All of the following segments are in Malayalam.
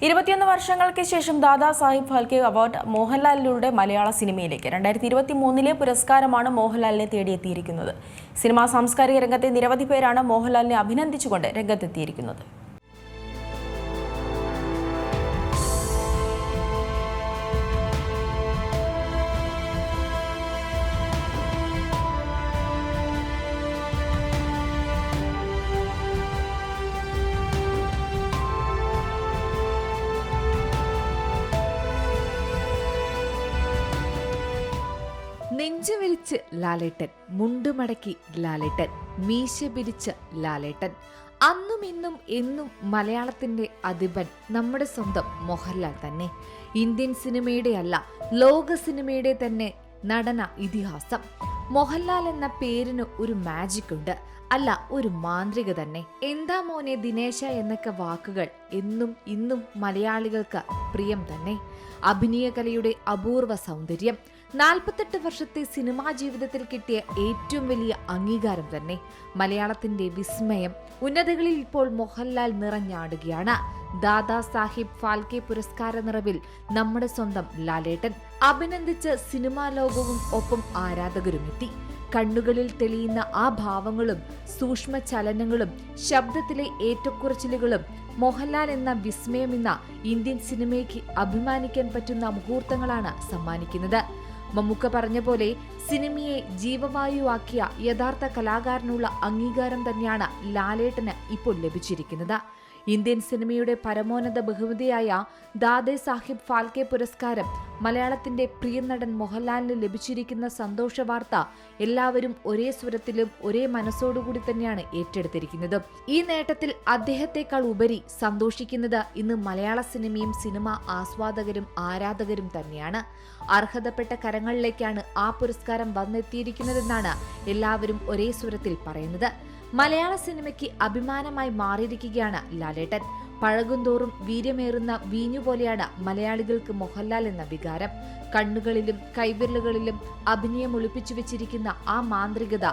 21 വർഷങ്ങൾക്ക് ശേഷം ദാദാ സാഹിബ് ഫാൽക്കെ അവാർഡ് മോഹൻലാലിലൂടെ മലയാള സിനിമയിലേക്ക് 2023 പുരസ്കാരമാണ് മോഹൻലാലിനെ തേടിയെത്തിയിരിക്കുന്നത്. സിനിമാ സാംസ്കാരിക രംഗത്തെ നിരവധി പേരാണ് മോഹൻലാലിനെ അഭിനന്ദിച്ചുകൊണ്ട് രംഗത്തെത്തിയിരിക്കുന്നത്. നെഞ്ചു വിരിച്ച് ലാലേട്ടൻ, മുണ്ടുമടക്കി ലാലേട്ടൻ, മീശ പിരിച്ച് ലാലേട്ടൻ. അന്നും ഇന്നും എന്നും മലയാളത്തിന്റെ അധിപൻ നമ്മുടെ സ്വന്തം മോഹൻലാൽ തന്നെ. ഇന്ത്യൻ സിനിമയുടെ അല്ല, ലോക സിനിമയുടെ തന്നെ നടന ഇതിഹാസം. മോഹൻലാൽ എന്ന പേരിന് ഒരു മാജിക് ഉണ്ട്, അല്ല ഒരു മാന്ത്രിക തന്നെ. എന്താ മോനെ ദിനേശ എന്നൊക്കെ വാക്കുകൾ എന്നും ഇന്നും മലയാളികൾക്ക് പ്രിയം തന്നെ. അഭിനയകലയുടെ അപൂർവ സൗന്ദര്യം, 48 വർഷത്തെ സിനിമാ ജീവിതത്തിൽ കിട്ടിയ ഏറ്റവും വലിയ അംഗീകാരം തന്നെ. മലയാളത്തിന്റെ വിസ്മയം. ഉന്നതകളിൽ ഇപ്പോൾ മോഹൻലാൽ നിറഞ്ഞാടുകയാണ്. ദാദാ സാഹിബ് ഫാൽക്കെ പുരസ്കാര നിറവിൽ നമ്മുടെ സ്വന്തം ലാലേട്ടൻ. അഭിനന്ദിച്ച് സിനിമാ ലോകവും ഒപ്പം ആരാധകരുമെത്തി. കണ്ണുകളിൽ തെളിയുന്ന ആ ഭാവങ്ങളും സൂക്ഷ്മ ചലനങ്ങളും ശബ്ദത്തിലെ ഏറ്റക്കുറച്ചിലുകളും മോഹൻലാൽ എന്ന വിസ്മയം എന്ന ഇന്ത്യൻ സിനിമയ്ക്ക് അഭിമാനിക്കാൻ പറ്റുന്ന മുഹൂർത്തങ്ങളാണ് സമ്മാനിക്കുന്നത്. മമ്മൂക്ക പറഞ്ഞ പോലെ സിനിമയെ ജീവവായുവാക്കിയ യഥാർത്ഥ കലാകാരനുള്ള അംഗീകാരം തന്നെയാണ് ലാലേട്ടന് ഇപ്പോൾ ലഭിച്ചിരിക്കുന്നത്. ഇന്ത്യൻ സിനിമയുടെ പരമോന്നത ബഹുമതിയായ ദാദാ സാഹിബ് ഫാൽക്കെ പുരസ്കാരം മലയാളത്തിന്റെ പ്രിയ നടൻ മോഹൻലാലിന് ലഭിച്ചിരിക്കുന്ന സന്തോഷ വാർത്ത എല്ലാവരും ഒരേ സ്വരത്തിലും ഒരേ മനസ്സോടുകൂടി തന്നെയാണ് ഏറ്റെടുത്തിരിക്കുന്നത്. ഈ നേട്ടത്തിൽ അദ്ദേഹത്തെക്കാൾ ഉപരി സന്തോഷിക്കുന്നത് ഇന്ന് മലയാള സിനിമയും സിനിമാ ആസ്വാദകരും ആരാധകരും തന്നെയാണ്. അർഹതപ്പെട്ട കരങ്ങളിലേക്കാണ് ആ പുരസ്കാരം വന്നെത്തിയിരിക്കുന്നതെന്നാണ് എല്ലാവരും ഒരേ സ്വരത്തിൽ പറയുന്നത്. മലയാള സിനിമയ്ക്ക് അഭിമാനമായി മാറിയിരിക്കുകയാണ് ലാലേട്ടൻ. പഴകുന്തോറും വീര്യമേറുന്ന വീഞ്ഞുപോലെയാണ് മലയാളികൾക്ക് മോഹൻലാൽ എന്ന വികാരം. കണ്ണുകളിലും കൈവിരലുകളിലും അഭിനയം ഒളിപ്പിച്ചു വെച്ചിരിക്കുന്ന ആ മാന്ത്രികത,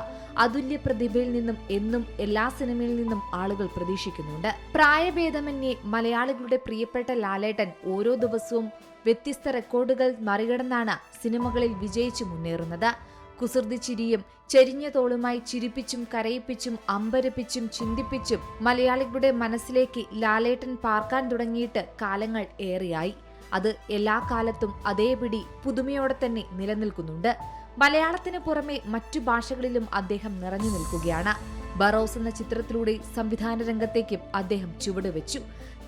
അതുല്യ പ്രതിഭയിൽ നിന്നും എന്നും എല്ലാ സിനിമയിൽ നിന്നും ആളുകൾ പ്രതീക്ഷിക്കുന്നുണ്ട്. പ്രായഭേദമന്യേ മലയാളികളുടെ പ്രിയപ്പെട്ട ലാലേട്ടൻ ഓരോ ദിവസവും വ്യത്യസ്ത റെക്കോർഡുകൾ മറികടന്നാണ് സിനിമകളിൽ വിജയിച്ചു മുന്നേറുന്നത്. കുസൃതി ചിരിയും ചെരിഞ്ഞ തോളുമായി ചിരിപ്പിച്ചും കരയിപ്പിച്ചും അമ്പരപ്പിച്ചും ചിന്തിപ്പിച്ചും മലയാളികളുടെ മനസ്സിലേക്ക് ലാലേട്ടൻ പാർക്കാൻ തുടങ്ങിയിട്ട് കാലങ്ങൾ ഏറെയായി. അത് എല്ലാ കാലത്തും അതേപടി പുതുമയോടെ തന്നെ നിലനിൽക്കുന്നുണ്ട്. മലയാളത്തിന് പുറമെ മറ്റു ഭാഷകളിലും അദ്ദേഹം നിറഞ്ഞു നിൽക്കുകയാണ്. ബറോസ് എന്ന ചിത്രത്തിലൂടെ സംവിധാന രംഗത്തേക്കും അദ്ദേഹം ചുവടുവെച്ചു.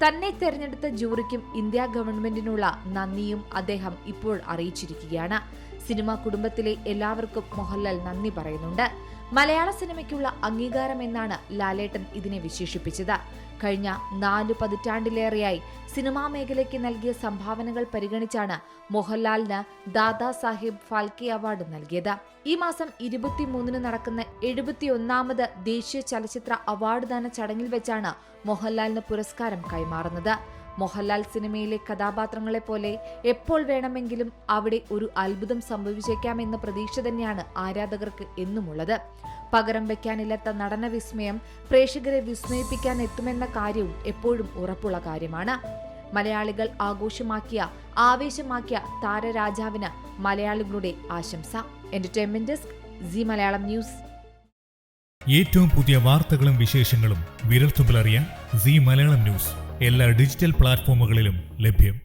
തന്നെ തെരഞ്ഞെടുത്ത ജൂറിക്കും ഇന്ത്യ ഗവൺമെന്റിനുള്ള നന്ദിയും അദ്ദേഹം ഇപ്പോൾ അറിയിച്ചിരിക്കുകയാണ്. സിനിമാ കുടുംബത്തിലെ എല്ലാവർക്കും മോഹൻലാൽ നന്ദി പറയുന്നുണ്ട്. മലയാള സിനിമയ്ക്കുള്ള അംഗീകാരം എന്നാണ് ലാലേട്ടൻ ഇതിനെ വിശേഷിപ്പിച്ചത്. കഴിഞ്ഞ 4 പതിറ്റാണ്ടിലേറെയായി സിനിമാ മേഖലയ്ക്ക് നൽകിയ സംഭാവനകൾ പരിഗണിച്ചാണ് മോഹൻലാലിന് ദാദാ സാഹിബ് ഫാൽക്കെ അവാർഡ് നൽകിയത്. ഈ മാസം 23 നടക്കുന്ന 71ാമത് ദേശീയ ചലച്ചിത്ര അവാർഡ് ദാന ചടങ്ങിൽ വെച്ചാണ് മോഹൻലാലിന് പുരസ്കാരം കൈമാറുന്നത്. മോഹൻലാൽ സിനിമയിലെ കഥാപാത്രങ്ങളെ പോലെ എപ്പോൾ വേണമെങ്കിലും അവിടെ ഒരു അത്ഭുതം സംഭവിച്ചേക്കാമെന്ന പ്രതീക്ഷ തന്നെയാണ് ആരാധകർക്ക് എന്നുമുള്ളത്. പകരം വെക്കാനില്ലാത്ത നടന വിസ്മയം പ്രേക്ഷകരെ വിസ്മയിപ്പിക്കാൻ എത്തുമെന്ന കാര്യവും എപ്പോഴും ഉറപ്പുള്ള കാര്യമാണ്. മലയാളികൾ ആഘോഷമാക്കിയ ആവേശമാക്കിയ താരരാജാവിന് മലയാളികളുടെ ആശംസ. Entertainment desk, C Malayalam news. ഏറ്റവും പുതിയ വാർത്തകളും വിശേഷങ്ങളും വിരൽത്തുമ്പിലറിയാൻ സി മലയാളം ന്യൂസ് എല്ലാ ഡിജിറ്റൽ പ്ലാറ്റ്ഫോമുകളിലും ലഭ്യം.